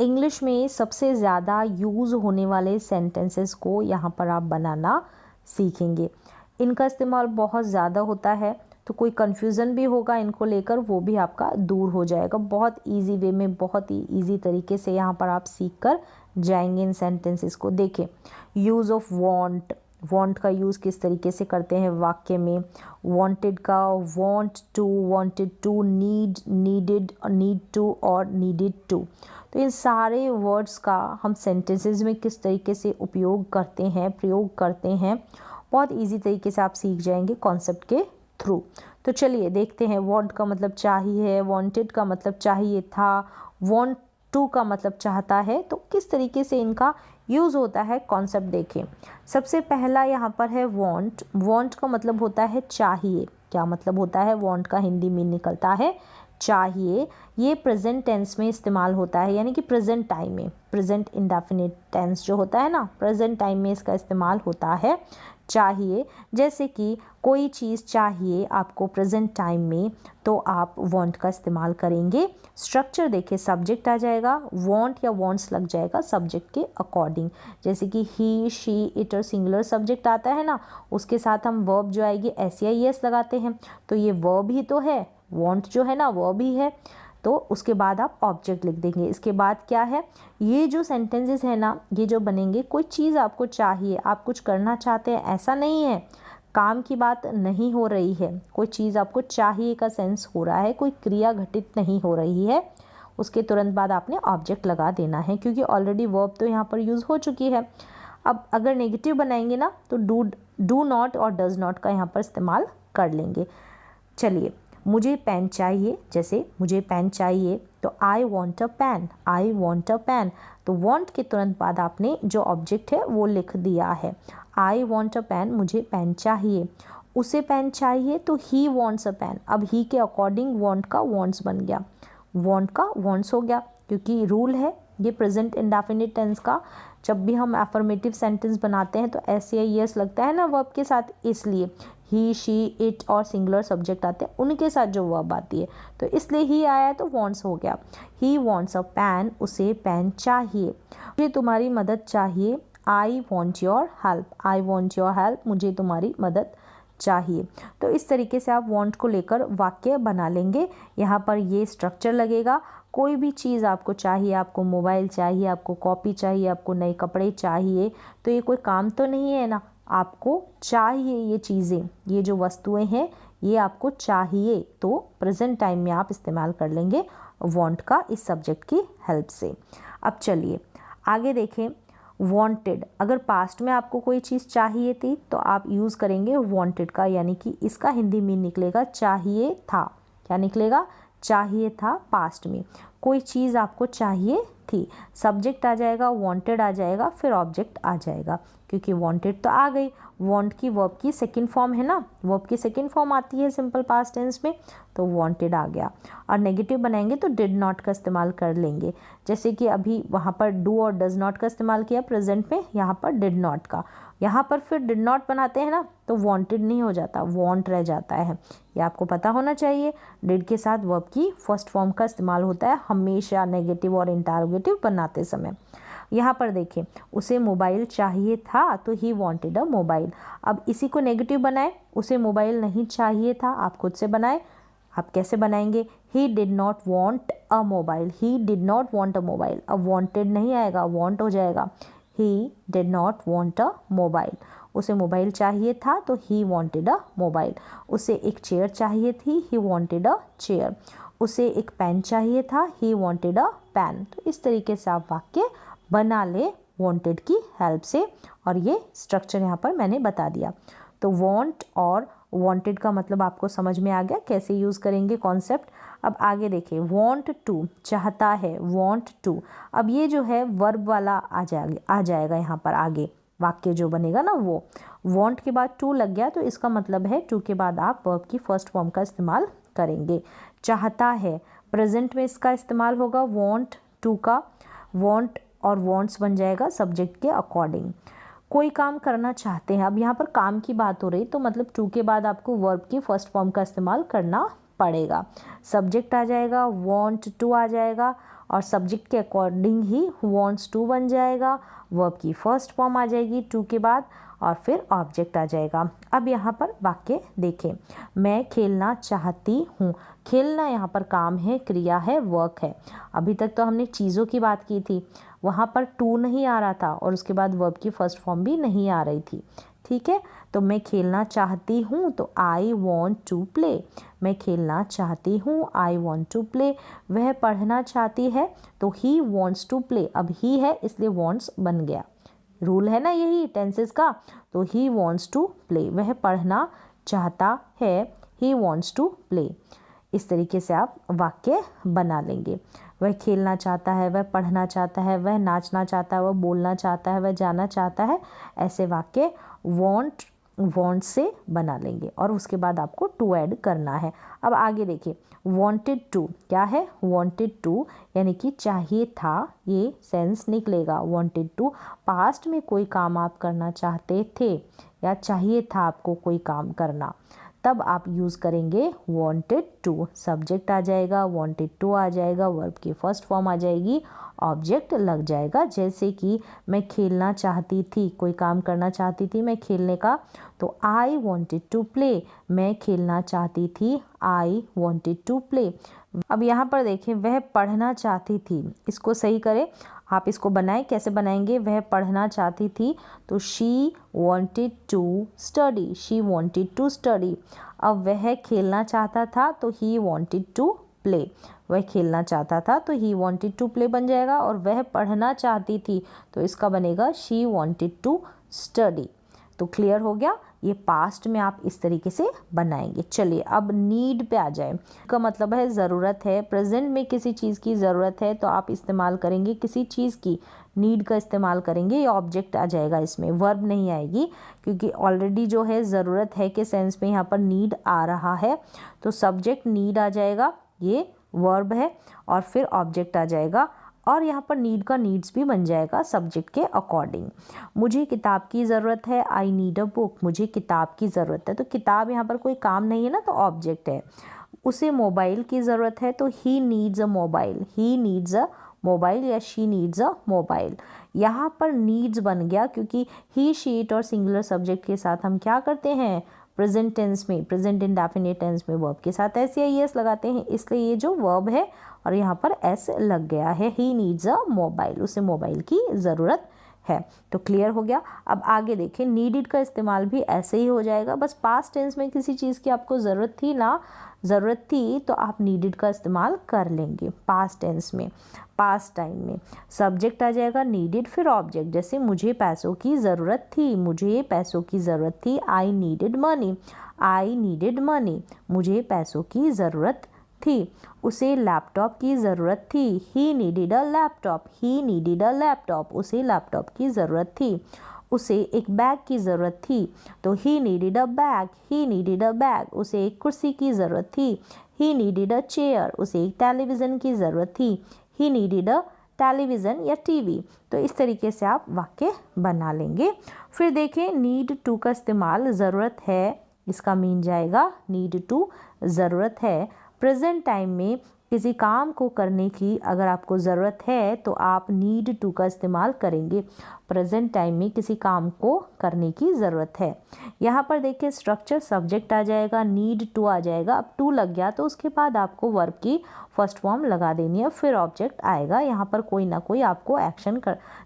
English में सबसे ज़्यादा यूज़ होने वाले सेंटेंसेस को यहाँ पर आप बनाना सीखेंगे। इनका इस्तेमाल बहुत ज़्यादा होता है, तो कोई कन्फ्यूज़न भी होगा इनको लेकर वो भी आपका दूर हो जाएगा। बहुत इजी वे में, बहुत ही इजी तरीके से यहाँ पर आप सीख कर जाएंगे इन सेंटेंसेस को। देखें, यूज़ ऑफ वांट, वांट का यूज़ किस तरीके से करते हैं वाक्य में। वांटेड का want to, wanted to, need, needed, need to और नीडेड टू। तो इन सारे वर्ड्स का हम सेंटेंसेस में किस तरीके से उपयोग करते हैं, प्रयोग करते हैं, बहुत इजी तरीके से आप सीख जाएंगे कॉन्सेप्ट के थ्रू। तो चलिए देखते हैं। वांट का मतलब चाहिए, वांटेड का मतलब चाहिए था, वांट टू का मतलब चाहता है। तो किस तरीके से इनका यूज़ होता है कॉन्सेप्ट देखें। सबसे पहला यहाँ पर है वांट। वांट का मतलब होता है चाहिए। क्या मतलब होता है वांट का? हिंदी में निकलता है चाहिए। ये प्रेजेंट टेंस में इस्तेमाल होता है, यानी कि प्रेजेंट टाइम में, प्रेजेंट इंडेफिनिट टेंस जो होता है ना, प्रेजेंट टाइम में इसका इस्तेमाल होता है चाहिए। जैसे कि कोई चीज़ चाहिए आपको प्रेजेंट टाइम में, तो आप वांट का इस्तेमाल करेंगे। स्ट्रक्चर देखिए, सब्जेक्ट आ जाएगा, वांट या वांट्स लग जाएगा सब्जेक्ट के अकॉर्डिंग। जैसे कि ही, शी, इट और सिंगुलर सब्जेक्ट आता है ना, उसके साथ हम वर्ब जो आएगी SEIS लगाते हैं। तो ये वर्ब ही तो है, वांट जो है ना वर्ब ही है। तो उसके बाद आप ऑब्जेक्ट लिख देंगे। इसके बाद क्या है, ये जो सेंटेंसेस है ना, ये जो बनेंगे, कोई चीज़ आपको चाहिए, आप कुछ करना चाहते हैं, ऐसा नहीं है, काम की बात नहीं हो रही है, कोई चीज़ आपको चाहिए का सेंस हो रहा है, कोई क्रिया घटित नहीं हो रही है, उसके तुरंत बाद आपने ऑब्जेक्ट लगा देना है, क्योंकि ऑलरेडी वर्ब तो यहाँ पर यूज़ हो चुकी है। अब अगर नेगेटिव बनाएंगे ना, तो डू नॉट और डज नॉट का यहाँ पर इस्तेमाल कर लेंगे। चलिए, मुझे पेन चाहिए, जैसे मुझे पेन चाहिए, तो I want a pen, I want a pen. तो वॉन्ट के तुरंत बाद आपने जो ऑब्जेक्ट है वो लिख दिया है। आई वॉन्ट अ पेन, मुझे पेन चाहिए। उसे पेन चाहिए, तो ही वॉन्ट्स अ पेन। अब ही के अकॉर्डिंग वॉन्ट का वॉन्ट्स बन गया, वॉन्ट का वॉन्ट्स हो गया, क्योंकि रूल है ये प्रेजेंट इंडेफिनिट टेंस का। जब भी हम एफर्मेटिव सेंटेंस बनाते हैं तो SEIS लगता है ना वर्ब के साथ, इसलिए ही, शी, इट और सिंगुलर सब्जेक्ट आते हैं, उनके साथ जो वर्ब आती है, तो इसलिए ही आया है तो वॉन्ट्स हो गया। ही वॉन्ट्स अ पेन, उसे पेन चाहिए। मुझे तुम्हारी मदद चाहिए, I want your help, I want your help, मुझे तुम्हारी मदद चाहिए। तो इस तरीके से आप वांट को लेकर वाक्य बना लेंगे। यहाँ पर ये स्ट्रक्चर लगेगा। कोई भी चीज़ आपको चाहिए, आपको मोबाइल चाहिए, आपको कॉपी चाहिए, आपको नए कपड़े चाहिए, तो ये कोई काम तो नहीं है ना, आपको चाहिए ये चीज़ें, ये जो वस्तुएं हैं ये आपको चाहिए। तो प्रेजेंट टाइम में आप इस्तेमाल कर लेंगे वांट का इस सब्जेक्ट की हेल्प से। अब चलिए आगे देखें। वांटेड, अगर पास्ट में आपको कोई चीज़ चाहिए थी तो आप यूज़ करेंगे वांटेड का, यानी कि इसका हिंदी में निकलेगा चाहिए था। क्या निकलेगा? चाहिए था पास्ट में। कोई चीज़ आपको चाहिए थी, सब्जेक्ट आ जाएगा, वांटेड आ जाएगा, फिर ऑब्जेक्ट आ जाएगा, क्योंकि वांटेड तो आ गई। वांट की वर्ब की सेकंड फॉर्म है ना, वर्ब की सेकंड फॉर्म आती है सिंपल पास्ट टेंस में, तो वांटेड आ गया। और नेगेटिव बनाएंगे तो डिड नॉट का इस्तेमाल कर लेंगे। जैसे कि अभी वहाँ पर डू और डज नॉट का इस्तेमाल किया प्रेजेंट में, यहाँ पर डिड नॉट का। यहाँ पर फिर डिड नॉट बनाते हैं ना, तो वांटेड नहीं हो जाता, वांट रह जाता है। ये आपको पता होना चाहिए। डिड के साथ वर्ब की फर्स्ट फॉर्म का इस्तेमाल होता है हमेशा नेगेटिव और इंटरोगेटिव बनाते समय। यहाँ पर देखें, उसे मोबाइल चाहिए था, तो ही वॉन्टेड अ मोबाइल। अब इसी को नेगेटिव बनाए, उसे मोबाइल नहीं चाहिए था, आप खुद से बनाए। आप कैसे बनाएंगे? He did not want a mobile, he did not want a mobile. अब वॉन्टेड नहीं आएगा, वॉन्ट हो जाएगा। He did not want a mobile, उसे मोबाइल चाहिए था, तो ही वॉन्टेड अ मोबाइल। उसे एक चेयर चाहिए थी, ही वॉन्टेड अ चेयर। उसे एक पेन चाहिए था, ही वॉन्टेड अ पेन। तो इस तरीके से आप वाक्य बना ले वांटेड की हेल्प से, और ये स्ट्रक्चर यहाँ पर मैंने बता दिया। तो वांट और वांटेड का मतलब आपको समझ में आ गया, कैसे यूज़ करेंगे कॉन्सेप्ट। अब आगे देखिए, वांट टू, चाहता है, वांट टू। अब ये जो है वर्ब वाला आ जाएगा यहाँ पर आगे, वाक्य जो बनेगा ना वो वांट के बाद टू लग गया, तो इसका मतलब है टू के बाद आप वर्ब की फर्स्ट फॉर्म का इस्तेमाल करेंगे। चाहता है, प्रेजेंट में इसका इस्तेमाल होगा वांट टू का, वांट और वांट्स बन जाएगा सब्जेक्ट के अकॉर्डिंग। कोई काम करना चाहते हैं, अब यहाँ पर काम की बात हो रही, तो मतलब टू के बाद आपको वर्ब की फर्स्ट फॉर्म का इस्तेमाल करना पड़ेगा। सब्जेक्ट आ जाएगा, वांट टू आ जाएगा, और सब्जेक्ट के अकॉर्डिंग ही wants to बन जाएगा, वर्ब की फर्स्ट फॉर्म आ जाएगी to के बाद और फिर ऑब्जेक्ट आ जाएगा। अब यहाँ पर वाक्य देखें, मैं खेलना चाहती हूँ। खेलना यहाँ पर काम है, क्रिया है, वर्क है। अभी तक तो हमने चीज़ों की बात की थी, वहाँ पर टू नहीं आ रहा था और उसके बाद वर्ब की फर्स्ट फॉर्म भी नहीं आ रही थी। ठीक है, तो मैं खेलना चाहती हूँ तो आई वॉन्ट टू प्ले। मैं खेलना चाहती हूँ, आई वॉन्ट टू प्ले। वह पढ़ना चाहती है तो ही वॉन्ट्स टू प्ले। अब ही है इसलिए वॉन्ट्स बन गया, रूल है ना यही टेंसेस का। तो ही वॉन्ट्स टू प्ले, वह पढ़ना चाहता है, ही वॉन्ट्स टू प्ले। इस तरीके से आप वाक्य बना लेंगे। वह खेलना चाहता है, वह पढ़ना चाहता है, वह नाचना चाहता है, वह बोलना चाहता है, वह जाना चाहता है। ऐसे वाक्य वॉन्ट से बना लेंगे और उसके बाद आपको टू ऐड करना है। अब आगे देखिए, वॉन्टेड टू क्या है? वॉन्टेड टू यानी कि चाहिए था, ये सेंस निकलेगा। वॉन्टेड टू पास्ट में कोई काम आप करना चाहते थे या चाहिए था आपको कोई काम करना, तब आप यूज़ करेंगे वॉन्टेड टू। सब्जेक्ट आ जाएगा, वॉन्टेड टू आ जाएगा, वर्ब की फर्स्ट फॉर्म आ जाएगी, ऑब्जेक्ट लग जाएगा। जैसे कि मैं खेलना चाहती थी, कोई काम करना चाहती थी मैं खेलने का, तो आई वॉन्टेड टू प्ले। मैं खेलना चाहती थी, आई वॉन्टेड टू प्ले। अब यहाँ पर देखें, वह पढ़ना चाहती थी, इसको सही करें, आप इसको बनाएं। कैसे बनाएंगे? वह पढ़ना चाहती थी तो she wanted to study, she wanted to study. अब वह खेलना चाहता था तो ही वॉन्टेड टू प्ले। वह खेलना चाहता था तो ही वॉन्टेड टू प्ले बन जाएगा, और वह पढ़ना चाहती थी तो इसका बनेगा शी वॉन्टेड टू स्टडी। तो क्लियर हो गया, ये पास्ट में आप इस तरीके से बनाएंगे। चलिए अब नीड पे आ जाए। का मतलब है ज़रूरत है। प्रेजेंट में किसी चीज़ की ज़रूरत है तो आप इस्तेमाल करेंगे किसी चीज़ की, नीड का इस्तेमाल करेंगे। ये ऑब्जेक्ट आ जाएगा, इसमें वर्ब नहीं आएगी, क्योंकि ऑलरेडी जो है ज़रूरत है के सेंस में यहाँ पर नीड आ रहा है। तो सब्जेक्ट नीड आ जाएगा, ये वर्ब है, और फिर ऑब्जेक्ट आ जाएगा, और यहाँ पर नीड का नीड्स भी बन जाएगा सब्जेक्ट के अकॉर्डिंग। मुझे किताब की ज़रूरत है, आई नीड अ बुक। मुझे किताब की ज़रूरत है, तो किताब यहाँ पर कोई काम नहीं है ना, तो ऑब्जेक्ट है। उसे मोबाइल की ज़रूरत है तो he needs a mobile, he needs a mobile या शी नीड्स अ मोबाइल। यहाँ पर नीड्स बन गया क्योंकि ही, शी, इट और सिंगुलर सब्जेक्ट के साथ हम क्या करते हैं? प्रेजेंट टेंस में, प्रेजेंट इंडेफिनिट टेंस में वर्ब के साथ एस या ईएस लगाते हैं, इसलिए ये जो वर्ब है और यहाँ पर एस लग गया है। ही नीड्स अ मोबाइल, उसे मोबाइल की ज़रूरत है। तो क्लियर हो गया। अब आगे देखें, नीडेड का इस्तेमाल भी ऐसे ही हो जाएगा, बस पास्ट टेंस में किसी चीज़ की आपको ज़रूरत थी ना, ज़रूरत थी तो आप नीडेड का इस्तेमाल कर लेंगे पास्ट टेंस में। पास्ट टाइम में सब्जेक्ट आ जाएगा नीडेड, फिर ऑब्जेक्ट। जैसे मुझे पैसों की ज़रूरत थी, मुझे पैसों की ज़रूरत थी, I needed money, I needed money, मुझे पैसों की ज़रूरत थी। उसे लैपटॉप की ज़रूरत थी, he needed a laptop, he needed a laptop, उसे लैपटॉप की ज़रूरत थी। उसे एक बैग की ज़रूरत थी तो he needed a bag, he needed a bag, उसे एक कुर्सी की ज़रूरत थी, ही नीडेड अ चेयर, उसे एक टेलीविज़न की ज़रूरत थी, ही नीडेड अ टेलीविज़न या टीवी। तो इस तरीके से आप वाक्य बना लेंगे। फिर देखें, नीड टू का इस्तेमाल, ज़रूरत है, इसका मीन जाएगा नीड टू, ज़रूरत है। प्रेजेंट टाइम में किसी काम को करने की अगर आपको ज़रूरत है तो आप नीड टू का इस्तेमाल करेंगे। प्रेजेंट टाइम में किसी काम को करने की ज़रूरत है। यहाँ पर देखिए, स्ट्रक्चर सब्जेक्ट आ जाएगा, नीड टू आ जाएगा। अब टू लग गया तो उसके बाद आपको वर्ब की फर्स्ट फॉर्म लगा देनी है, फिर ऑब्जेक्ट आएगा। यहाँ पर कोई ना कोई आपको एक्शन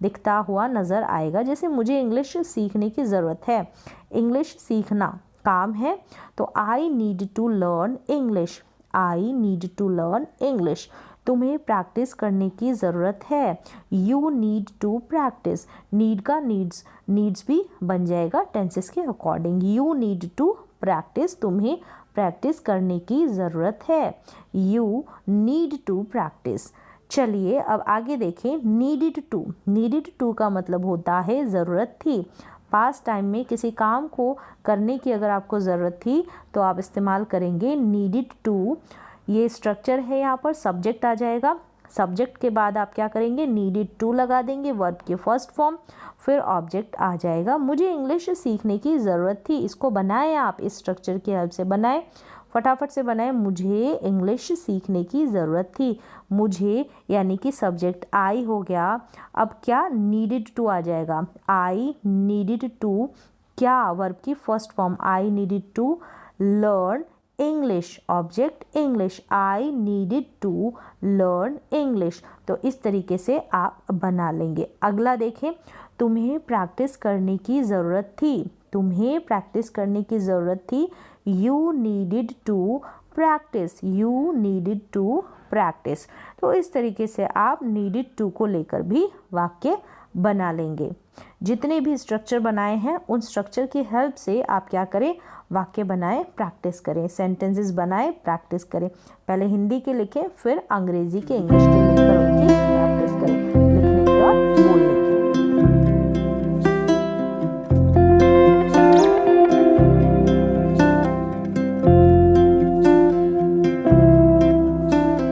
दिखता हुआ नज़र आएगा। जैसे मुझे इंग्लिश सीखने की ज़रूरत है, इंग्लिश सीखना काम है तो I need to learn English, I need to learn English. तुम्हें प्रैक्टिस करने की ज़रूरत है, you need to practice. Need का नीड्स भी बन जाएगा टेंसेस के according. You need to practice, तुम्हें प्रैक्टिस करने की ज़रूरत है, यू नीड टू प्रैक्टिस। चलिए अब आगे देखें, नीडेड टू। नीडेड टू का मतलब होता है ज़रूरत थी। पास्ट टाइम में किसी काम को करने की अगर आपको ज़रूरत थी तो आप इस्तेमाल करेंगे नीडेड टू। ये स्ट्रक्चर है, यहाँ पर सब्जेक्ट आ जाएगा, सब्जेक्ट के बाद आप क्या करेंगे? नीडेड टू लगा देंगे, वर्ब की फर्स्ट फॉर्म, फिर ऑब्जेक्ट आ जाएगा। मुझे इंग्लिश सीखने की ज़रूरत थी, इसको बनाएं आप, इस स्ट्रक्चर की हेल्प से बनाएं। फटाफट से बनाएं, मुझे इंग्लिश सीखने की ज़रूरत थी। मुझे यानी कि सब्जेक्ट आई हो गया। अब क्या नीडेड टू आ जाएगा, आई नीडेड टू, क्या वर्ब की first form, I needed to learn English, object English, I needed to learn English. तो इस तरीके से आप बना लेंगे। अगला देखें, तुम्हें प्रैक्टिस करने की ज़रूरत थी, तुम्हें प्रैक्टिस करने की ज़रूरत थी, you needed to practice, you needed to practice. तो इस तरीके से आप नीडेड टू को लेकर भी वाक्य बना लेंगे। जितने भी स्ट्रक्चर बनाए हैं उन स्ट्रक्चर की हेल्प से आप क्या करें, वाक्य बनाएं, प्रैक्टिस करें, सेंटेंसेस बनाएं, प्रैक्टिस करें। पहले हिंदी के लिखें, फिर अंग्रेजी के, इंग्लिश के लिखकर उनकी प्रैक्टिस करें।